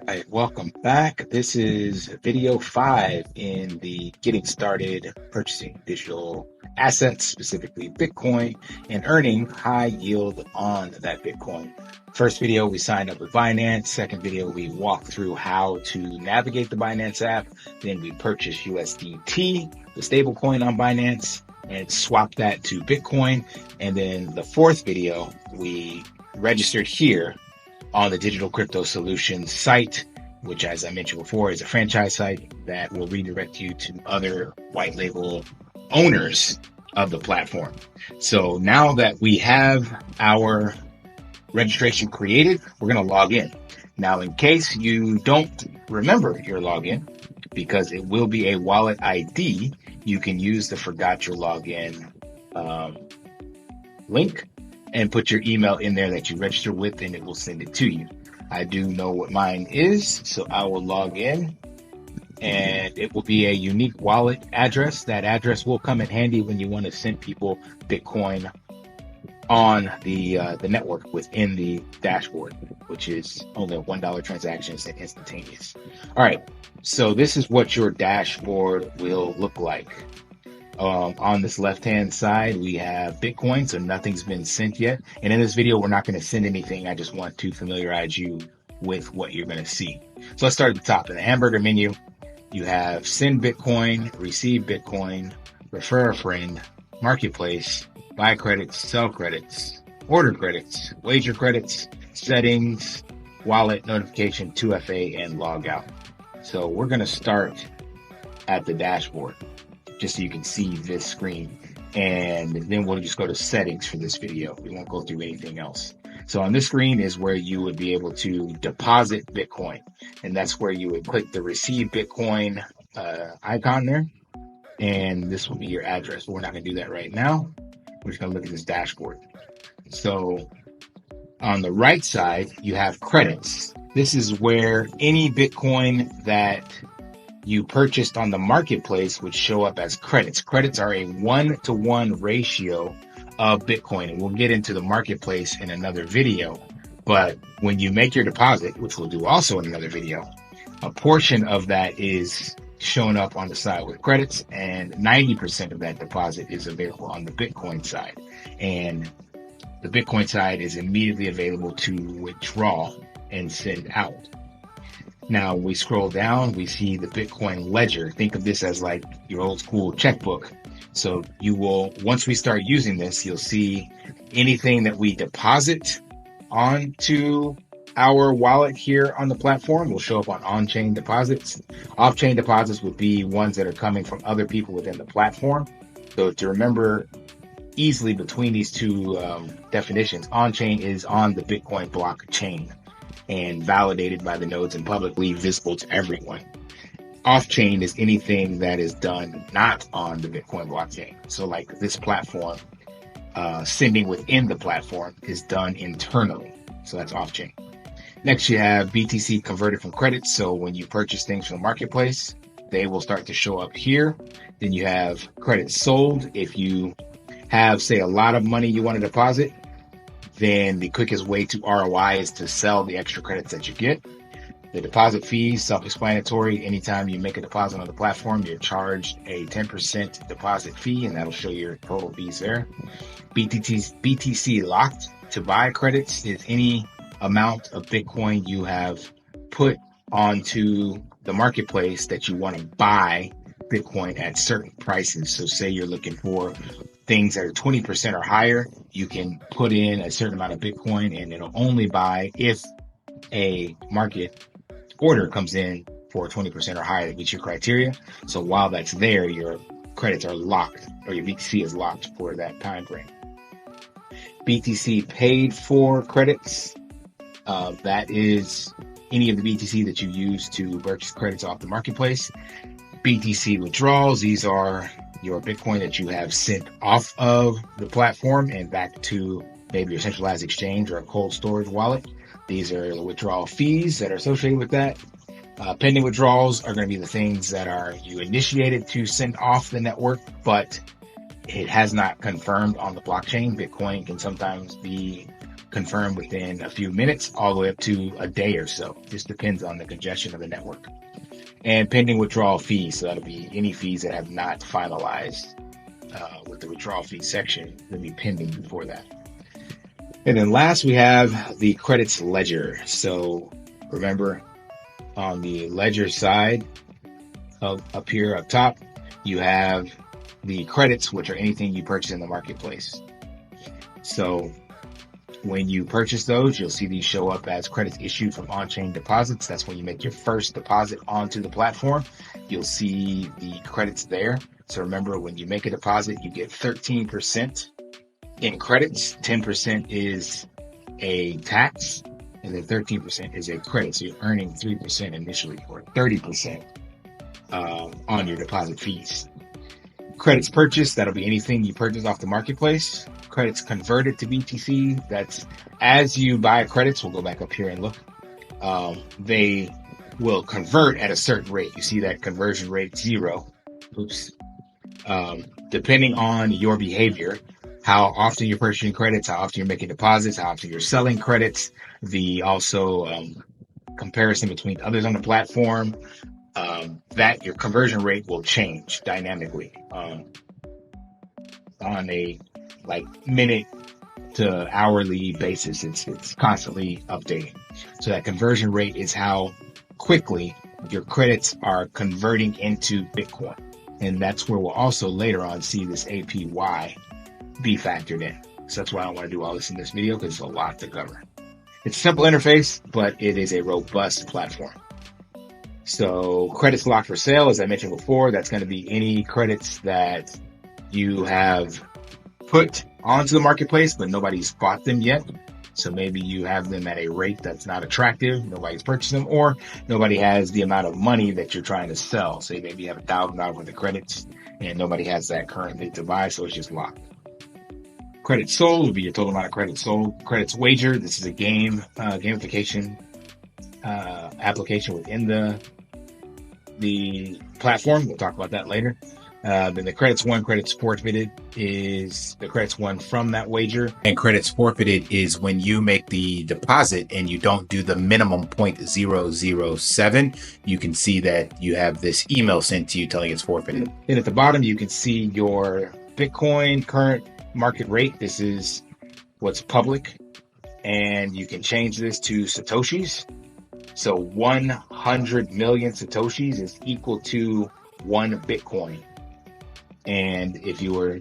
Hi, welcome back. This is video 5 in the getting started purchasing digital assets, specifically Bitcoin, and earning high yield on that Bitcoin. First video, we signed up with Binance. Second video, we walked through how to navigate the Binance app. Then we purchased USDT, the stablecoin on Binance, and swap that to Bitcoin. And then the fourth video, we registered here on the Digital Crypto Solutions site, which, as I mentioned before, is a franchise site that will redirect you to other white label owners of the platform. So now that we have our registration created, we're going to log in. Now, in case you don't remember your login, because it will be a wallet ID, you can use the forgot your login link and put your email in there that you register with, and it will send it to you. I do know what mine is, so I will log in, and it will be a unique wallet address. That address will come in handy when you want to send people Bitcoin on the network within the dashboard, which is only a $1 transaction and instantaneous. All right, so this is what your dashboard will look like. On this left-hand side, we have Bitcoin, so nothing's been sent yet. And in this video, we're not going to send anything. I just want to familiarize you with what you're going to see. So let's start at the top. In the hamburger menu, you have send Bitcoin, receive Bitcoin, refer a friend, marketplace, buy credits, sell credits, order credits, wager credits, settings, wallet, notification, 2FA, and log out. So we're going to start at the dashboard, just so you can see this screen. And then we'll just go to settings for this video. We won't go through anything else. So on this screen is where you would be able to deposit Bitcoin. And that's where you would click the receive Bitcoin icon there. And this will be your address. But we're not going to do that right now. We're just going to look at this dashboard. So on the right side, you have credits. This is where any Bitcoin that you purchased on the marketplace would show up as credits. Credits are a 1-to-1 ratio of Bitcoin. And we'll get into the marketplace in another video. But when you make your deposit, which we'll do also in another video, a portion of that is shown up on the side with credits, and 90% of that deposit is available on the Bitcoin side. And the Bitcoin side is immediately available to withdraw and send out. Now we scroll down, we see the Bitcoin ledger. Think of this as like your old school checkbook. So you will, once we start using this, you'll see anything that we deposit onto our wallet here on the platform will show up on on-chain deposits. Off-chain deposits would be ones that are coming from other people within the platform. So to remember easily between these two definitions, on-chain is on the Bitcoin blockchain and validated by the nodes and publicly visible to everyone. Off-chain is anything that is done not on the Bitcoin blockchain. So like this platform, sending within the platform is done internally. So that's off-chain. Next, you have BTC converted from credits. So when you purchase things from the marketplace, they will start to show up here. Then you have credits sold. If you have, say, a lot of money you want to deposit, then the quickest way to ROI is to sell the extra credits that you get. The deposit fees, self-explanatory. Anytime you make a deposit on the platform, you're charged a 10% deposit fee, and that'll show your total fees there. BTC locked. To buy credits is any amount of Bitcoin you have put onto the marketplace that you want to buy Bitcoin at certain prices. So say you're looking for things that are 20% or higher, you can put in a certain amount of Bitcoin and it'll only buy if a market order comes in for 20% or higher that meets your criteria. So while that's there, your credits are locked, or your BTC is locked for that time frame. BTC paid for credits. That is any of the BTC that you use to purchase credits off the marketplace. BTC withdrawals. These are your Bitcoin that you have sent off of the platform and back to maybe your centralized exchange or a cold storage wallet. These are the withdrawal fees that are associated with that. Pending withdrawals are going to be the things that are you initiated to send off the network, but it has not confirmed on the blockchain. Bitcoin can sometimes be confirm within a few minutes, all the way up to a day or so. Just depends on the congestion of the network. And pending withdrawal fees, so that'll be any fees that have not finalized with the withdrawal fee section, will be pending before that. And then last, we have the credits ledger. So remember, on the ledger side, up here up top, you have the credits, which are anything you purchase in the marketplace. So when you purchase those, you'll see these show up as credits issued from on-chain deposits. That's when you make your first deposit onto the platform. You'll see the credits there. So remember, when you make a deposit, you get 13% in credits. 10% is a tax, and then 13% is a credit. So you're earning 3% initially, or 30% on your deposit fees. Credits purchased, that'll be anything you purchase off the marketplace. Credits converted to BTC, that's as you buy credits, we'll go back up here and look, they will convert at a certain rate. You see that conversion rate 0. Oops. Depending on your behavior, how often you're purchasing credits, how often you're making deposits, how often you're selling credits, the also comparison between others on the platform, that your conversion rate will change dynamically on a minute to hourly basis. It's constantly updating. So that conversion rate is how quickly your credits are converting into Bitcoin. And that's where we'll also later on see this APY be factored in. So that's why I don't want to do all this in this video, because it's a lot to cover. It's a simple interface, but it is a robust platform. So credits locked for sale, as I mentioned before, that's going to be any credits that you have put onto the marketplace, but nobody's bought them yet. So maybe you have them at a rate that's not attractive, nobody's purchased them, or nobody has the amount of money that you're trying to sell. So maybe you have $1,000 worth of credits and nobody has that currently to buy, so it's just locked. Credits sold will be your total amount of credits sold. Credits wagered, this is a gamification application within the platform. We'll talk about that later. Then the credits won, credits forfeited is the credits won from that wager. And credits forfeited is when you make the deposit and you don't do the minimum 0.007. You can see that you have this email sent to you telling it's forfeited. Then at the bottom, you can see your Bitcoin current market rate. This is what's public. And you can change this to Satoshis. So 100 million Satoshis is equal to 1 Bitcoin. And if you were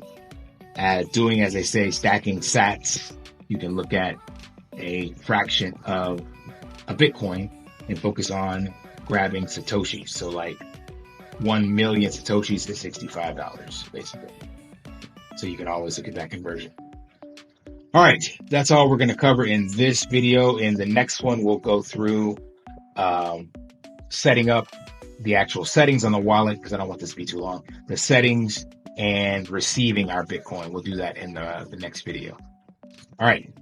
doing, as they say, stacking sats, you can look at a fraction of a Bitcoin and focus on grabbing Satoshis. So like 1 million Satoshis is $65, basically. So you can always look at that conversion. All right, that's all we're going to cover in this video. In the next one, we'll go through setting up the actual settings on the wallet, because I don't want this to be too long. The settings and receiving our Bitcoin. We'll do that in the next video. All right.